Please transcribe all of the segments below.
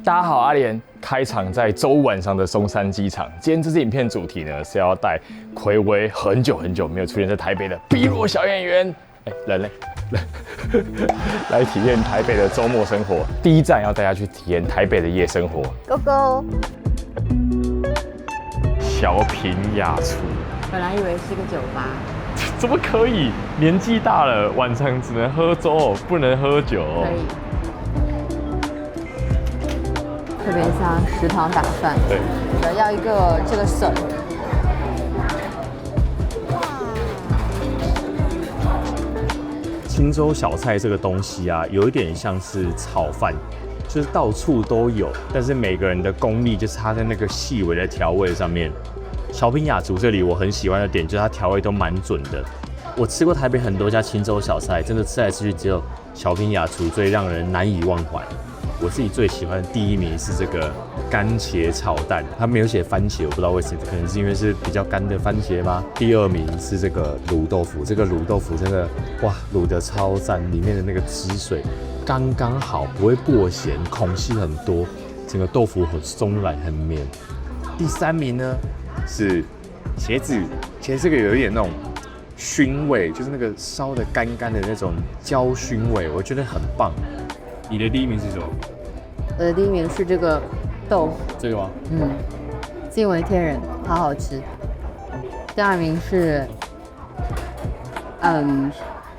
大家好，阿联开场在周五晚上的松山机场。今天这支影片主题呢是要带睽违很久没有出现在台北的 B 罗小演员，人嘞，来体验台北的周末生活。第一站要带大家去体验台北的夜生活。Go go！ 小品雅厨，本来以为是个酒吧，怎么可以？年纪大了，晚上只能喝粥，不能喝酒。可以。特别像食堂打饭，对，要一个这个笋。青州小菜这个东西啊，有一点像是炒饭，就是到处都有，但是每个人的功力就差在那个细微的调味上面。小品雅厨这里我很喜欢的点就是它调味都蛮准的。我吃过台北很多家青州小菜，真的吃来吃去只有小品雅厨最让人难以忘怀。我自己最喜欢的第一名是这个干茄炒蛋，它没有写番茄，我不知道为什么，可能是因为是比较干的番茄吗？第二名是这个卤豆腐，这个卤豆腐真的哇，卤得超赞，里面的那个汁水刚刚好，不会过咸，孔隙很多，整个豆腐很松软很绵。第三名呢是茄子，其实这个有一点那种熏味，就是那个烧的干干的那种焦熏味，我觉得很棒。你的第一名是什么？我的第一名是这个豆腐，这个吗？惊为天人，好好吃。第二名是，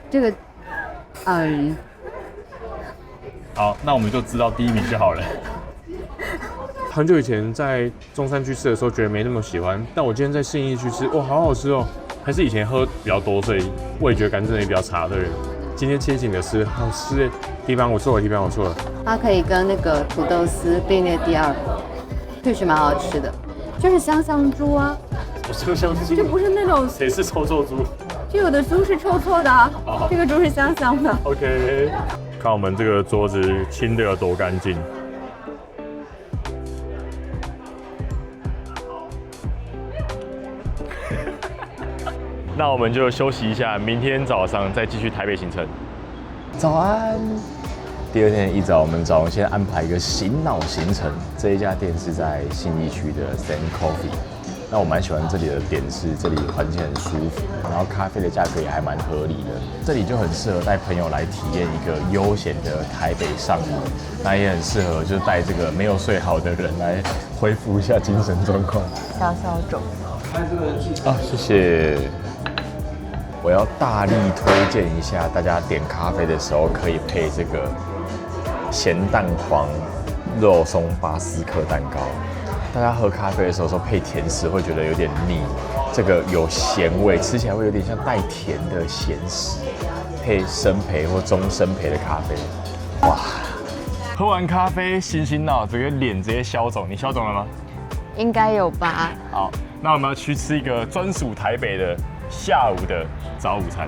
这个，好，那我们就知道第一名就好了。很久以前在中山区吃的时候，觉得没那么喜欢，但我今天在信义区吃，哇，好好吃哦！还是以前喝比较多，所以味觉感真的也比较差的人。今天清醒的吃，好吃诶！地方我错了，地方我错了。它可以跟那个土豆丝并列第二，确实蛮好吃的。就是香香猪啊，我香香猪，就不是那种，谁是臭臭猪？就有的猪是臭臭的啊，这个猪是香香的。OK， 看我们这个桌子清的有多干净。那我们就休息一下，明天早上再继续台北行程。早安。第二天一早，我们早上先安排一个醒脑行程。这一家店是在信义区的 Zen Coffee。那我蛮喜欢这里的点是，这里环境很舒服，然后咖啡的价格也还蛮合理的。这里就很适合带朋友来体验一个悠闲的台北上午，那也很适合就是带这个没有睡好的人来恢复一下精神状况。小小种。谢谢。我要大力推荐一下，大家点咖啡的时候可以配这个咸蛋黄肉松巴斯克蛋糕。大家喝咖啡的时候配甜食会觉得有点腻，这个有咸味，吃起来会有点像带甜的咸食，配生培或中生培的咖啡，哇！喝完咖啡醒脑，整个脸直接消肿，你消肿了吗？应该有吧。好，那我们要去吃一个专属台北的下午的早午餐。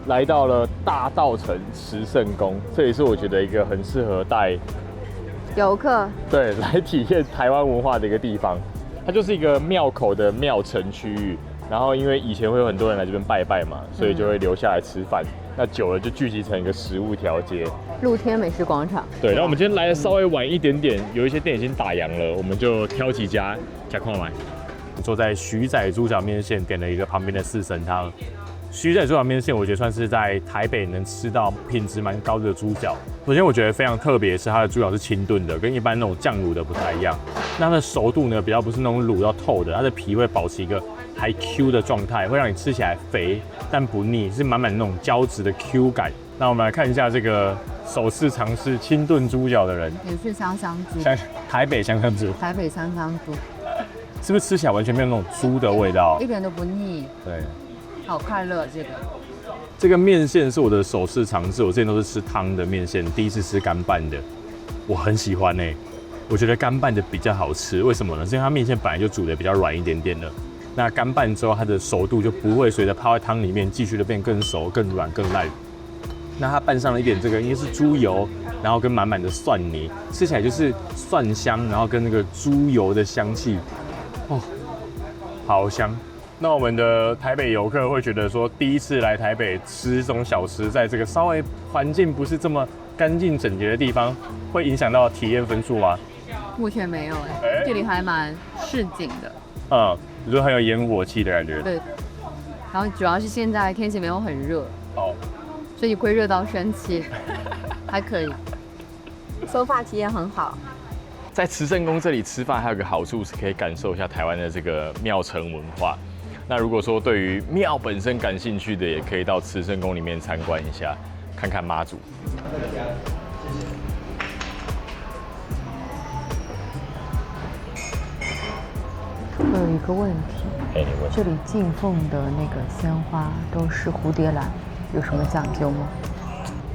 来到了大稻埕慈圣宫，这里是我觉得一个很适合带游客来体验台湾文化的一个地方。它就是一个庙口的庙城区域，然后因为以前会有很多人来这边拜拜嘛，所以就会留下来吃饭。那久了就聚集成一个食物条街，露天美食广场。对，然后我们今天来的稍微晚一点点，有一些店已经打烊了，我们就挑几家加快买。坐在徐仔猪脚面线，点了一个旁边的四神汤。徐仔猪脚面线，我觉得算是在台北能吃到品质蛮高的猪脚。首先，我觉得非常特别是它的猪脚是清炖的，跟一般那种酱卤的不太一样。那它的熟度呢，比较不是那种卤到透的，它的皮会保持一个还 Q 的状态，会让你吃起来肥但不腻，是满满那种胶质的 Q 感。那我们来看一下这个首次尝试清炖猪脚的人，也是香香猪，台北香香猪，台北香香猪，是不是吃起来完全没有那种猪的味道？一点都不腻。对。好快乐，这个面线是我的首次尝试，我之前都是吃汤的面线，第一次吃干拌的，我很喜欢欸。我觉得干拌的比较好吃，为什么呢？是因为它面线本来就煮的比较软一点点的，那干拌之后它的熟度就不会随着泡在汤里面继续的变更熟、更软、更烂。那它拌上了一点这个应该是猪油，然后跟满满的蒜泥，吃起来就是蒜香，然后跟那个猪油的香气，哦，好香。那我们的台北游客会觉得说，第一次来台北吃这种小吃，在这个稍微环境不是这么干净整洁的地方，会影响到体验分数吗？目前没有哎，这里还蛮市井的。啊，你说很有烟火气的感觉。对。然后主要是现在天气没有很热，哦，所以会热到生气，还可以。收发体验很好。在慈圣宫这里吃饭还有个好处是可以感受一下台湾的这个庙城文化。那如果说对于庙本身感兴趣的，也可以到慈圣宫里面参观一下，看看妈祖。我有一个问题，这里敬奉的那个鲜花都是蝴蝶兰，有什么讲究吗？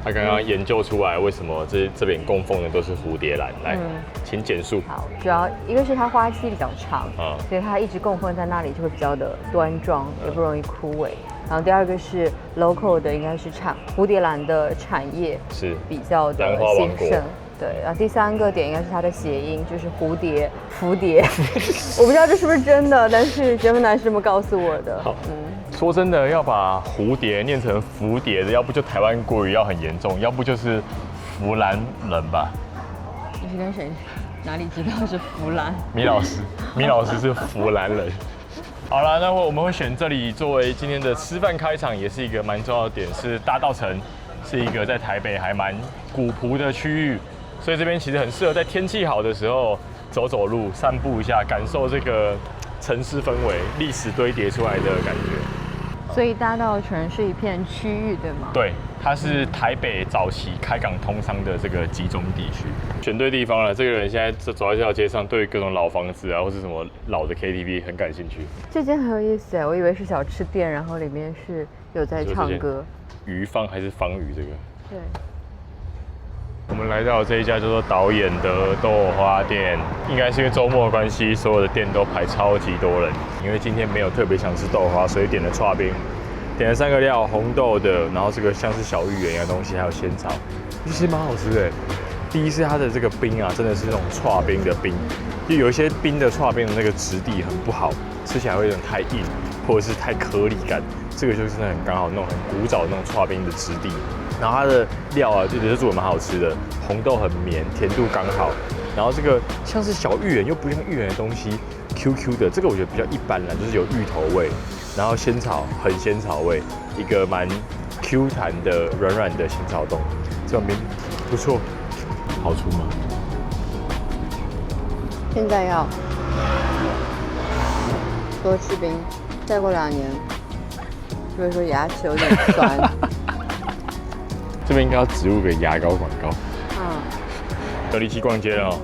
他刚刚研究出来为什么这边供奉的都是蝴蝶兰，来，请简述。好，主要一个是它花期比较长，所以它一直供奉在那里就会比较的端庄，也不容易枯萎。然后第二个是 local 的，应该是蝴蝶兰的产业是比较的兴盛。对，然后第三个点应该是它的谐音，就是蝴蝶。我不知道这是不是真的，但是节目男是这么告诉我的。好，说真的，要把蝴蝶念成蝴蝶的，要不就台湾国语要很严重，要不就是弗兰人吧。你是跟谁？哪里知道是弗兰？米老师是弗兰人。好了，那我们会选这里作为今天的吃饭开场，也是一个蛮重要的点，是大稻埕，是一个在台北还蛮古朴的区域，所以这边其实很适合在天气好的时候走走路、散步一下，感受这个城市氛围、历史堆叠出来的感觉。所以大稻埕是一片区域，对吗？对，它是台北早期开港通商的这个集中地区。选对地方了，这个人现在走在这条街上，对各种老房子啊，或是什么老的 KTV 很感兴趣。这间很有意思哎，我以为是小吃店，然后里面是有在唱歌。鱼坊还是方鱼这个？对。我们来到这一家叫做导演的豆花店，应该是因为周末的关系，所有的店都排超级多人。因为今天没有特别想吃豆花，所以点了剉冰，点了3个料，红豆的，然后这个像是小芋圆一样的东西，还有仙草，其实蛮好吃的。第一是它的这个冰啊，真的是那种剉冰的冰，就有一些冰的剉冰的那个质地很不好，吃起来会有点太硬，或者是太颗粒感。这个就是很刚好那种很古早的那种剉冰的质地。然后它的料啊，就觉得做的蛮好吃的，红豆很绵，甜度刚好。然后这个像是小芋圆，又不像芋圆的东西 ，QQ 的，这个我觉得比较一般啦，就是有芋头味，然后仙草很仙草味，一个蛮 Q 弹的软软的仙草冻，这种冰不错，好出吗？现在要多吃冰，再过2年就会说牙齿有点酸。这边应该要植入个牙膏广告。有力气逛街了哦。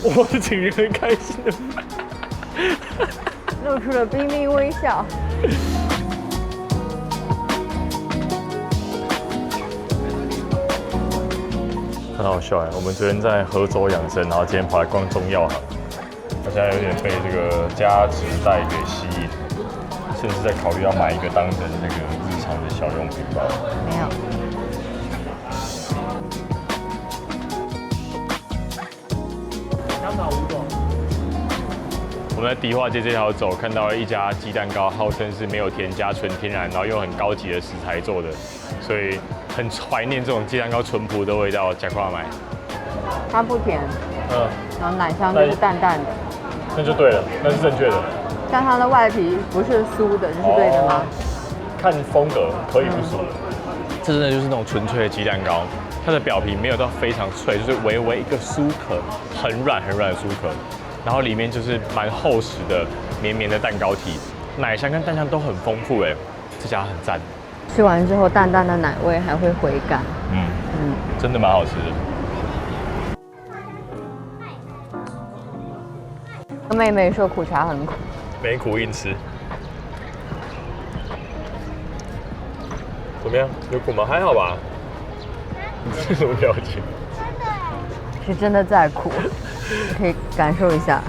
我是情人很开心的，露出了冰冰微笑。很好笑哎！我们昨天在合州养生，然后今天跑来逛中药行，我现在有点被这个加值袋给吸引，甚至在考虑要买一个当成那个日常的小用品包。没有。我们在迪化街这条走，看到了一家鸡蛋糕，号称是没有添加、纯天然，然后用很高级的食材做的，所以很怀念这种鸡蛋糕淳朴的味道。加快买，它不甜，然后奶香就是淡淡的，那就对了，那是正确的。但它的外皮不是酥的，这是对的吗？看风格可以不酥的，这真的就是那种纯粹的鸡蛋糕，它的表皮没有到非常脆，就是微微一个酥壳，很软很软的酥壳。然后里面就是蛮厚实的、绵绵的蛋糕体，奶香跟蛋香都很丰富哎，这家很赞。吃完之后，淡淡的奶味还会回甘，真的蛮好吃的。妹妹说苦茶很苦，没苦硬吃。怎么样？有苦吗？还好吧。这什么表情？是真的在苦。你可以感受一下。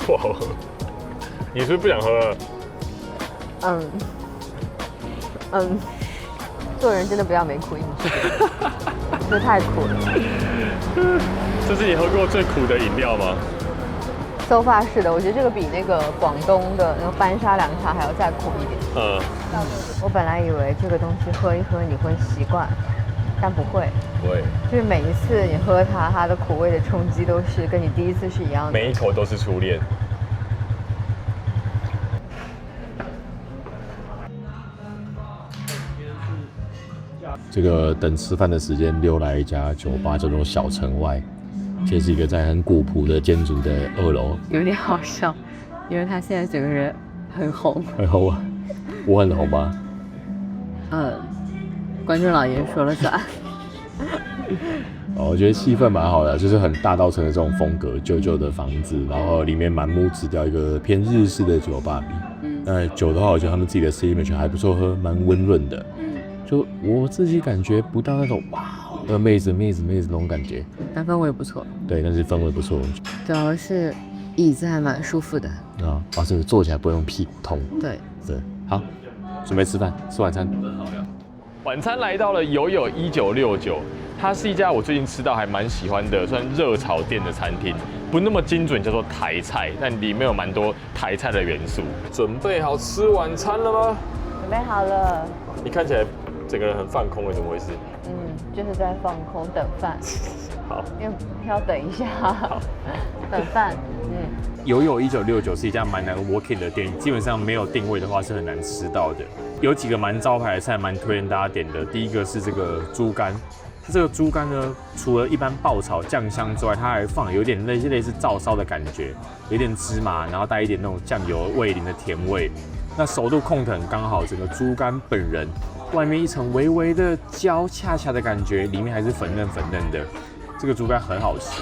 哇！你是不是不想喝了？做人真的不要没苦硬吃，这太苦了。这是你喝过最苦的饮料吗？So far是的，我觉得这个比那个广东的那个班沙凉茶还要再苦一点。我本来以为这个东西喝一喝你会习惯，但不会，不会，就是每一次你喝它的苦味的冲击都是跟你第一次是一样的，每一口都是初恋。这个等吃饭的时间溜来一家酒吧，叫做小城外，这是一个在很古朴的建筑的2楼。有点好笑，因为他现在整个人很红。很红啊，我很红吗？观众老爷说了算。我觉得气氛蛮好的，就是很大稻埕的这种风格，旧旧的房子，然后里面满目直调一个偏日式的酒吧里。那酒的话，我觉得他们自己的 signature 还不错喝，蛮温润的。就我自己感觉不到那种哇，妹子那种感觉。但氛围不错。对，但是氛围不错。主要是椅子还蛮舒服的。这个坐起来不会用屁股痛。对，好，准备吃饭，吃晚餐。晚餐来到了友友1969，它是一家我最近吃到还蛮喜欢的，算热炒店的餐厅，不那么精准，叫做台菜，但里面有蛮多台菜的元素。准备好吃晚餐了吗？准备好了。你看起来整个人很放空，怎么回事？就是在放空等饭。好，因为要等一下。等饭。友友1969是一家蛮难 working 的店，基本上没有定位的话是很难吃到的。有几个蛮招牌的菜，蛮推荐大家点的。第一个是这个猪肝，这个猪肝呢，除了一般爆炒酱香之外，它还放有点类似照烧的感觉，有点芝麻，然后带一点那种酱油味淋的甜味。那熟度控得很刚好，整个猪肝本人外面一层微微的焦恰恰的感觉，里面还是粉嫩的。这个猪肝很好吃。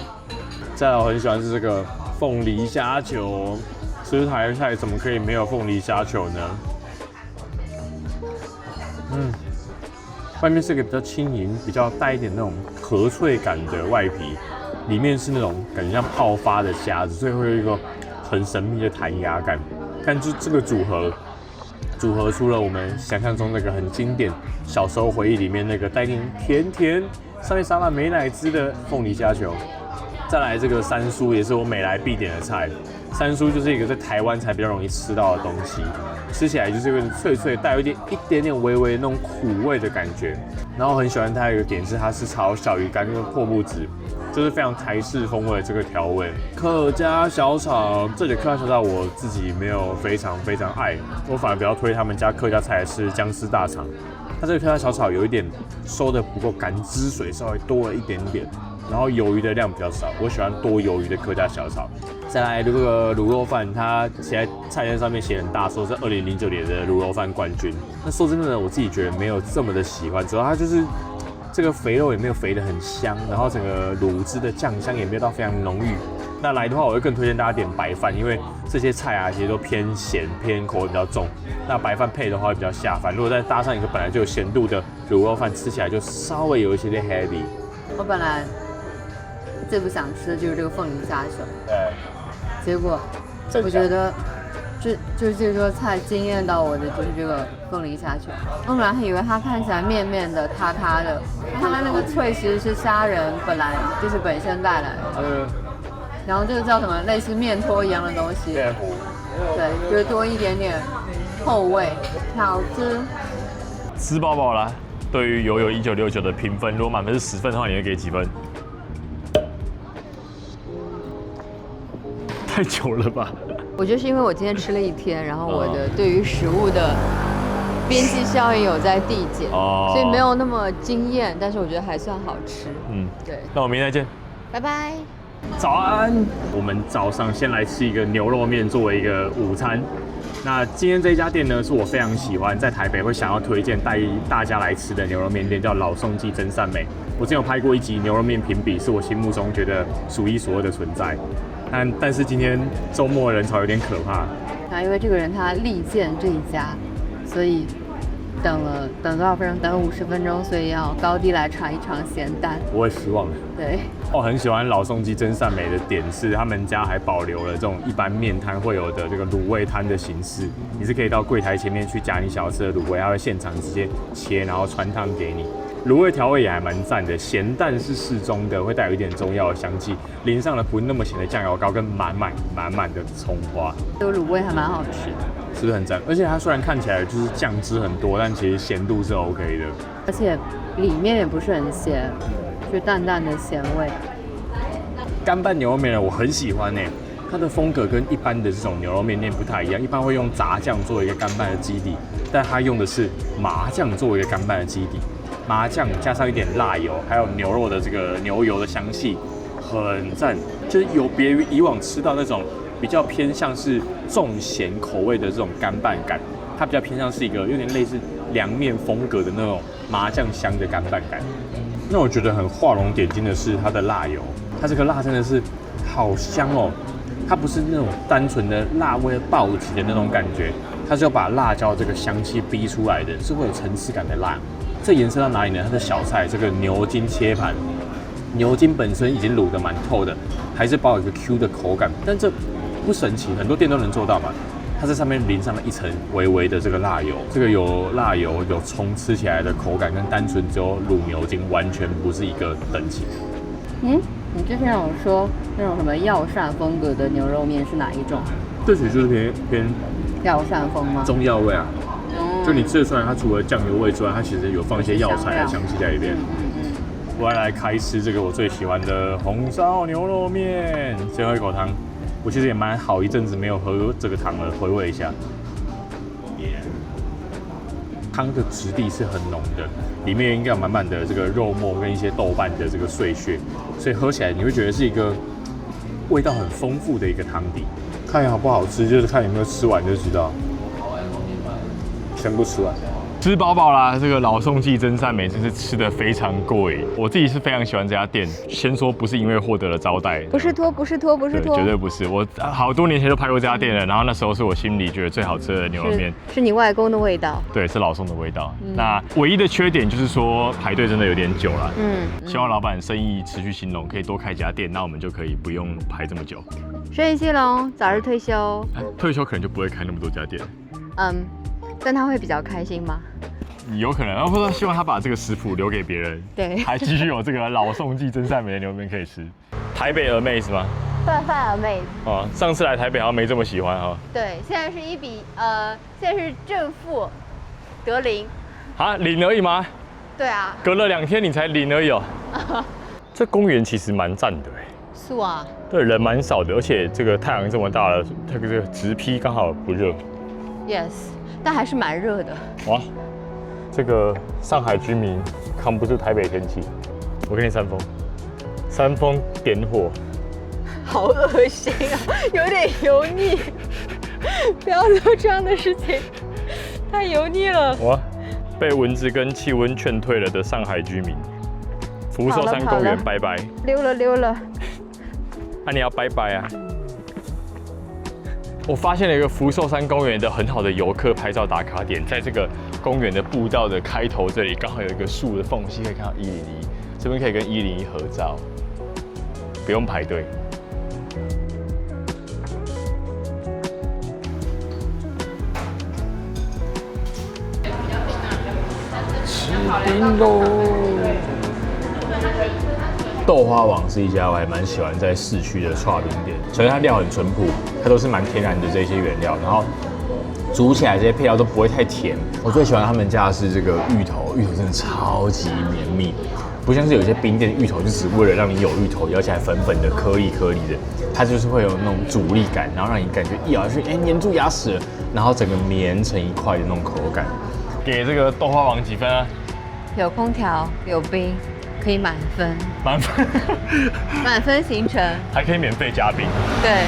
再来我很喜欢是这个凤梨虾球，吃台菜怎么可以没有凤梨虾球呢？外面是一个比较轻盈、比较带一点那种壳脆感的外皮，里面是那种感觉像泡发的虾子，所以会有一个很神秘的弹牙感。但就这个组合出了我们想象中那个很经典小时候回忆里面那个带点甜，上面撒满美乃滋的凤梨虾球。再来这个山酥也是我每来必点的菜。山酥就是一个在台湾才比较容易吃到的东西，吃起来就是有点脆脆，带有一点点微微那种苦味的感觉。然后很喜欢它有一个点是它是炒小鱼干跟破布子，就是非常台式风味的这个调味。客家小炒，这里客家小炒我自己没有非常爱，我反而比较推他们家客家菜是姜丝大肠。它这个客家小炒有一点收的不够干，汁水稍微多了一点点。然后鱿鱼的量比较少，我喜欢多鱿鱼的客家小炒。再来这个卤肉饭，它写在菜单上面写很大，说是2009年的卤肉饭冠军。那说真的呢，我自己觉得没有这么的喜欢，主要它就是这个肥肉也没有肥得很香，然后整个卤汁的酱香也没有到非常浓郁。那来的话，我会更推荐大家点白饭，因为这些菜啊其实都偏咸，偏口味比较重。那白饭配的话会比较下饭，如果再搭上一个本来就有咸度的卤肉饭，吃起来就稍微有一些点 heavy。我本来最不想吃的就是这个凤梨虾球，对，结果我觉得就这桌菜惊艳到我的就是这个凤梨虾球。我本来还以为它看起来面面的塌塌的，它的那个脆其实是虾仁本来就是本身带来的，然后这个叫什么类似面托一样的东西，对，就是多一点点后味，好吃。吃饱饱啦。对于友友1969的评分，如果满分是10分的话，你会给几分？太久了吧？我觉得是因为我今天吃了一天，然后我的对于食物的边际效应有在递减，所以没有那么惊艳，但是我觉得还算好吃。对。那我明天再见，拜拜。早安！我们早上先来吃一个牛肉面作为一个午餐。那今天这家店呢，是我非常喜欢，在台北会想要推荐带大家来吃的牛肉面店，叫老宋记真善美。我之前有拍过一集牛肉面评比，是我心目中觉得数一数二的存在。但是今天周末人潮有点可怕。因为这个人他力荐这一家，所以等多少分钟？等了50分钟，所以要高低来尝一尝咸淡。不会失望的。对。我很喜欢老宋记真善美的点是，他们家还保留了这种一般面摊会有的这个卤味摊的形式，你是可以到柜台前面去夹你想要吃的卤味，他会现场直接切，然后传汤给你。卤味调味也还蛮赞的，咸淡是适中的，会带有一点中药的香气，淋上了不那么咸的酱油膏跟满满的葱花，这个卤味还蛮好吃的，是不是很赞？而且它虽然看起来就是酱汁很多，但其实咸度是 OK 的。而且里面也不是很咸，就淡淡的咸味。干拌牛肉面呢，我很喜欢呢。它的风格跟一般的这种牛肉面店不太一样，一般会用炸酱作为一个干拌的基底，但它用的是麻酱作为一个干拌的基底。麻酱加上一点辣油，还有牛肉的这个牛油的香气，很赞。就是有别于以往吃到那种比较偏向是重咸口味的这种干拌感，它比较偏向是一个有点类似凉面风格的那种麻酱香的干拌感。那我觉得很画龙点睛的是它的辣油，它这个辣真的是好香哦。它不是那种单纯的辣味暴击的那种感觉，它是要把辣椒这个香气逼出来的，是会有层次感的辣。这延伸到哪里呢？它的小菜这个牛筋切盘，牛筋本身已经卤得蛮透的，还是保有一个 Q 的口感，但这不神奇，很多店都能做到嘛。它在上面淋上了一层微微的这个辣油，这个有辣油有葱，吃起来的口感跟单纯只有卤牛筋完全不是一个等级。你之前有说那种什么药膳风格的牛肉面是哪一种？这其实就是偏药膳风吗？中药味啊。就你吃得出来，它除了酱油味之外，它其实有放一些药材的香气在里边。我要来开吃这个我最喜欢的红烧牛肉面，先喝一口汤。我其实也蛮好一阵子没有喝这个汤了，回味一下。汤的质地是很浓的，里面应该有满满的这个肉末跟一些豆瓣的这个碎屑，所以喝起来你会觉得是一个味道很丰富的一个汤底。看好不好吃，就是看有没有吃完就知道。全部吃完，吃饱饱啦！这个老宋记真善美真是吃得非常过瘾。我自己是非常喜欢这家店，先说不是因为获得了招待，不是托，绝对不是。我好多年前就拍过这家店了，然后那时候是我心里觉得最好吃的牛肉面，是你外公的味道，对，是老宋的味道。那唯一的缺点就是说排队真的有点久了。希望老板生意持续兴隆，可以多开家店，那我们就可以不用排这么久。生意兴隆，早日退休。退休可能就不会开那么多家店。但他会比较开心吗？有可能，或者希望他把这个食谱留给别人，对，还继续有这个老宋记真善美的牛肉面可以吃。台北峨眉是吗？饭峨眉。哦，上次来台北好像没这么喜欢哈。对，现在是现在是正负得0。啊，0而已吗？对啊。隔了2天你才0而已哦。这公园其实蛮赞的哎。是啊。对，人蛮少的，而且这个太阳这么大了，这个直批刚好不热。Yes。但还是蛮热的。哇，这个上海居民扛不住台北天气。我给你3封点火。好恶心啊，有点油腻。不要做这样的事情，太油腻了。哇，被蚊子跟气温劝退了的上海居民，福寿山公园拜拜。溜了。你要拜拜啊！我发现了一个福寿山公园的很好的游客拍照打卡点，在这个公园的步道的开头这里，刚好有一个树的缝隙，可以看到101，这边可以跟101合照，不用排队。吃冰喽！豆花王是一家我还蛮喜欢在市区的剉冰店，首先它料很淳朴，它都是蛮天然的这些原料，然后煮起来这些配料都不会太甜。我最喜欢他们家的是这个芋头真的超级绵密，不像是有些冰店芋头就只为了让你有芋头，咬起来粉粉的颗粒的，它就是会有那种阻力感，然后让你感觉一咬下去，粘住牙齿了，然后整个绵成一块的那种口感。给这个豆花王几分啊？有空调，有冰。可以满分，满分行程，还可以免费加冰。对。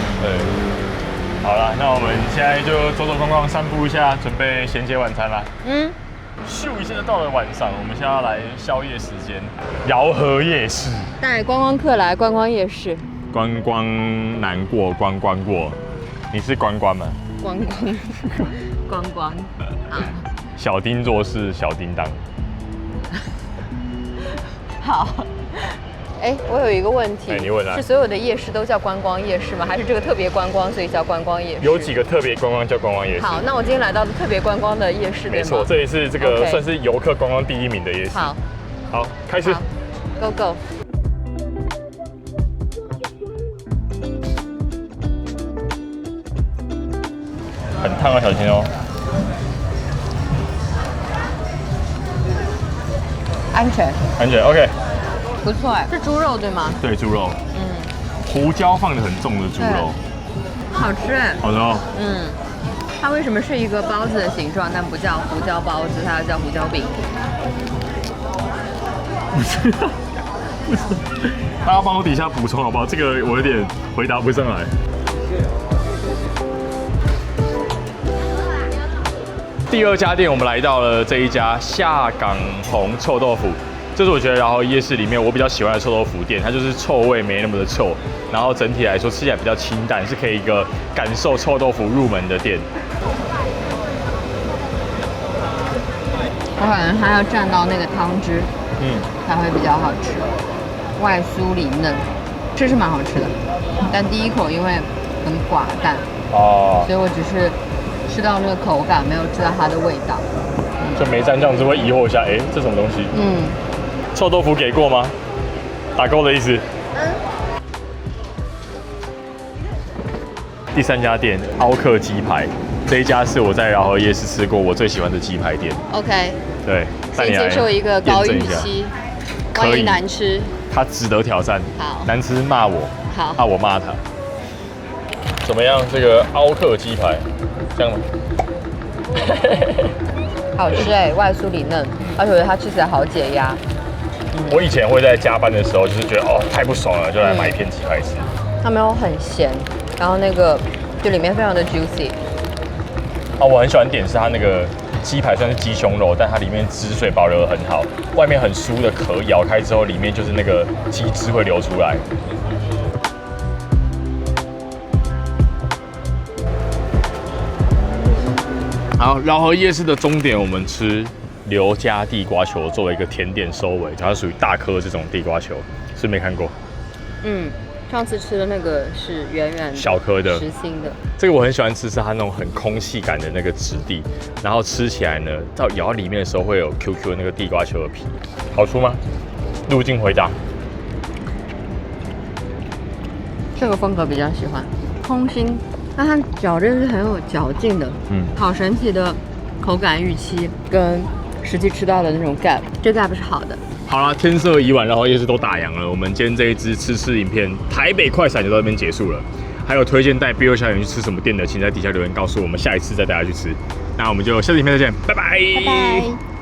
好了，那我们现在就走走逛逛，散步一下，准备衔接晚餐啦。咻一下就到了晚上，我们现在要来宵夜时间，姚河夜市。带观光客来观光夜市。观光难过，关关过。你是关关吗？观光。好。小丁做事，小叮当。好，我有一个问题，你问啊？是所有的夜市都叫观光夜市吗？还是这个特别观光，所以叫观光夜市？有几个特别观光叫观光夜市。好，那我今天来到了特别观光的夜市，没错，这里是这个算是游客观光第1名的夜市。好，开始。Go。很烫啊，小心哦。安全，安全 OK。不错哎，是猪肉对吗？对，猪肉，胡椒放的很重的猪肉，好吃哎。好的哦。它为什么是一个包子的形状，但不叫胡椒包子，它叫胡椒饼？不知道，大家帮我底下补充好不好？这个我有点回答不上来。第二家店，我们来到了这一家下港红臭豆腐。这是我觉得饶河夜市里面我比较喜欢的臭豆腐店，它就是臭味没那么的臭，然后整体来说吃起来比较清淡，是可以一个感受臭豆腐入门的店。我感觉它要蘸到那个汤汁，才会比较好吃，外酥里嫩，这是蛮好吃的。但第一口因为很寡淡，所以我只是吃到那个口感，没有吃到它的味道。就没蘸酱汁会疑惑一下，哎，这什么东西？臭豆腐给过吗？打勾的意思。第三家店凹克鸡排，这一家是我在饶河夜市吃过我最喜欢的鸡排店。OK， 对，先接受一个高预期，万一难吃，它值得挑战。好，难吃骂我，好，我骂他。怎么样？这个凹克鸡排，这样吗？好吃哎，外酥里嫩，而且我觉得它吃起来好解压。我以前会在加班的时候，就是觉得太不爽了，就来买一片鸡排吃。它没有很咸，然后那个就里面非常的 juicy。我很喜欢点是它那个鸡排算是鸡胸肉，但它里面汁水保留得很好，外面很酥的壳咬开之后，里面就是那个鸡汁会流出来。好，饶河夜市的终点，我们吃刘家地瓜球作为一个甜点收尾，它属于大颗这种地瓜球，是没看过。上次吃的那个是圆圆的小颗的实心的，这个我很喜欢吃，是它那种很空气感的那个质地，然后吃起来呢，到咬到里面的时候会有 QQ 的那个地瓜球的皮，好吃吗？入境回答。这个风格比较喜欢，空心，但它嚼着是很有嚼劲的，好神奇的口感预期跟实际吃到的那种 gap， 这 gap 是好的。好啦，天色已晚，然后夜市都打烊了。我们今天这一支吃影片，台北快闪就到这边结束了。还有推荐带 BL 小演去吃什么店的，请在底下留言告诉我们，下一次再带大家去吃。那我们就下次影片再见，拜拜。拜拜。